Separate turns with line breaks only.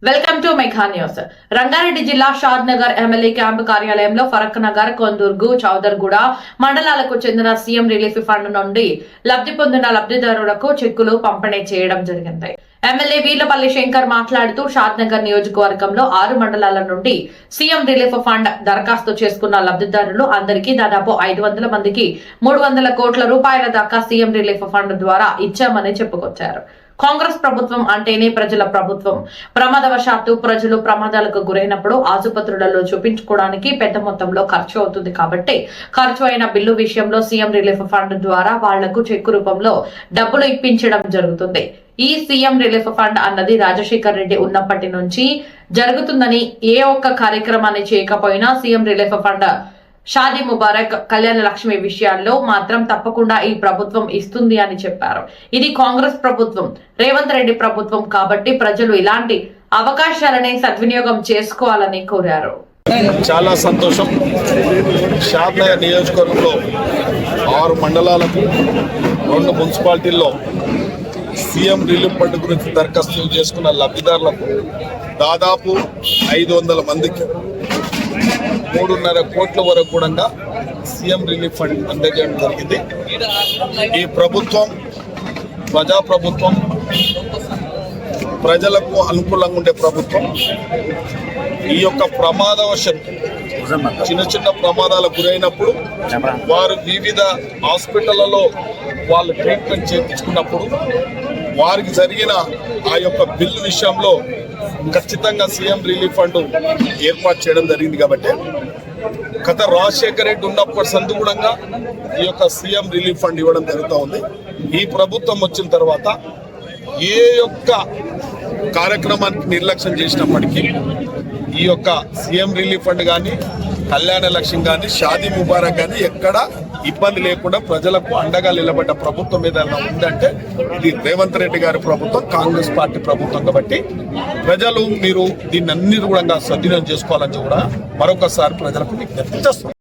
Welcome to mega news. Rangareddy జిల్లా షాద్ Nagar MLA camp కార్యాలయంలో ఫరక్ నగర్, కొందుర్గు, చౌదర్గూడ మండలాలకు చెందిన సీఎం రిలీఫ్ ఫండ్ నుండి లబ్ధి పొందిన లబ్ధిదారులకు చెక్కులు పంపిణీ చేయడం జరిగింది. ఎమ్మెల్యే వీర్లపల్లి శంకర్ మాట్లాడుతూ షాద్ నగర్ నియోజకవర్గంలో 6 మండలాల నుండి సీఎం రిలీఫ్ ఫండ్ దరఖాస్తు చేసుకున్న లబ్ధిదారులు అందరికీ దాదాపు 500 మందికి 300 కోట్ల రూపాయల దాకా సీఎం రిలీఫ్ ఫండ్ ద్వారా ఇచ్చామని చెప్పుకొచ్చారు. కాంగ్రెస్ ప్రభుత్వం అంటేనే ప్రజల ప్రభుత్వం. ప్రమాదవశాత్తు ప్రజలు ప్రమాదాలకు గురైనప్పుడు ఆసుపత్రులలో చూపించుకోవడానికి పెద్ద మొత్తంలో ఖర్చు అవుతుంది కాబట్టి ఖర్చు అయిన బిల్లు విషయంలో సీఎం రిలీఫ్ ఫండ్ ద్వారా వాళ్లకు చెక్కు రూపంలో డబ్బులు ఇప్పించడం జరుగుతుంది. ఈ సీఎం రిలీఫ్ ఫండ్ అన్నది రాజశేఖర్ రెడ్డి ఉన్నప్పటి నుంచి జరుగుతుందని, ఏ ఒక్క కార్యక్రమాన్ని చేయకపోయినా CM relief fund, Shaadi Mubarak, Kalyana Lakshmi విషయాల్లో మాత్రం తప్పకుండా ఈ ప్రభుత్వం ఇస్తుంది అని చెప్పారు. ఇది కాంగ్రెస్ ప్రభుత్వం, రేవంత్ రెడ్డి ప్రభుత్వం కాబట్టి ప్రజలు ఇలాంటి అవకాశాలని సద్వినియోగం చేసుకోవాలని కోరారు.
చాలా సంతోషం. షాద్ నగర్ నియోజకవర్గంలో 6 మండలాలకు 2 మున్సిపాలిటీల్లో సీఎం రిలీఫ్ ఫండ్ గురించి దరఖాస్తు చేసుకున్న లబ్ధిదారులకు దాదాపు 500 మందికి 3.5 కోట్ల వరకు కూడా సీఎం రిలీఫ్ ఫండ్ అందజేయడం జరిగింది. ఈ ప్రభుత్వం ప్రజాప్రభుత్వం, ప్రజలకు అనుకూలంగా ఉండే ప్రభుత్వం. ఈ యొక్క ప్రమాదవశాత్తు చిన్న ప్రమాదాలకు గురైనప్పుడు వారు వివిధ హాస్పిటళ్లలో వాళ్ళు ట్రీట్మెంట్ చేయించుకున్నప్పుడు వారికి జరిగిన ఆ యొక్క బిల్లు విషయంలో ఖచ్చితంగా సీఎం రిలీఫ్ ఫండ్ ఏర్పాటు చేయడం జరిగింది. కాబట్టి గత రాజశేఖర్ రెడ్డి ఉన్నప్పటి సందుగుణంగా ఈ యొక్క సీఎం రిలీఫ్ ఫండ్ ఇవ్వడం జరుగుతూ ఉంది. ఈ ప్రభుత్వం వచ్చిన తర్వాత ఏ యొక్క కార్యక్రమానికి నిర్లక్ష్యం చేసినప్పటికీ ఈ యొక్క సీఎం రిలీఫ్ ఫండ్ కానీ, కళ్యాణ లక్ష్యం కానీ, షాదీ ముబారక్ కానీ ఎక్కడ ఇబ్బంది లేకుండా ప్రజలకు అండగా నిలబడ్డ ప్రభుత్వం ఏదైనా ఉందంటే ఇది రేవంత్ రెడ్డి గారి ప్రభుత్వం, కాంగ్రెస్ పార్టీ ప్రభుత్వం. కాబట్టి ప్రజలు మీరు దీన్ని అన్ని కూడా సద్వినియోగం చేసుకోవాలని కూడా మరొకసారి ప్రజలకు విజ్ఞప్తి చేస్తున్నారు.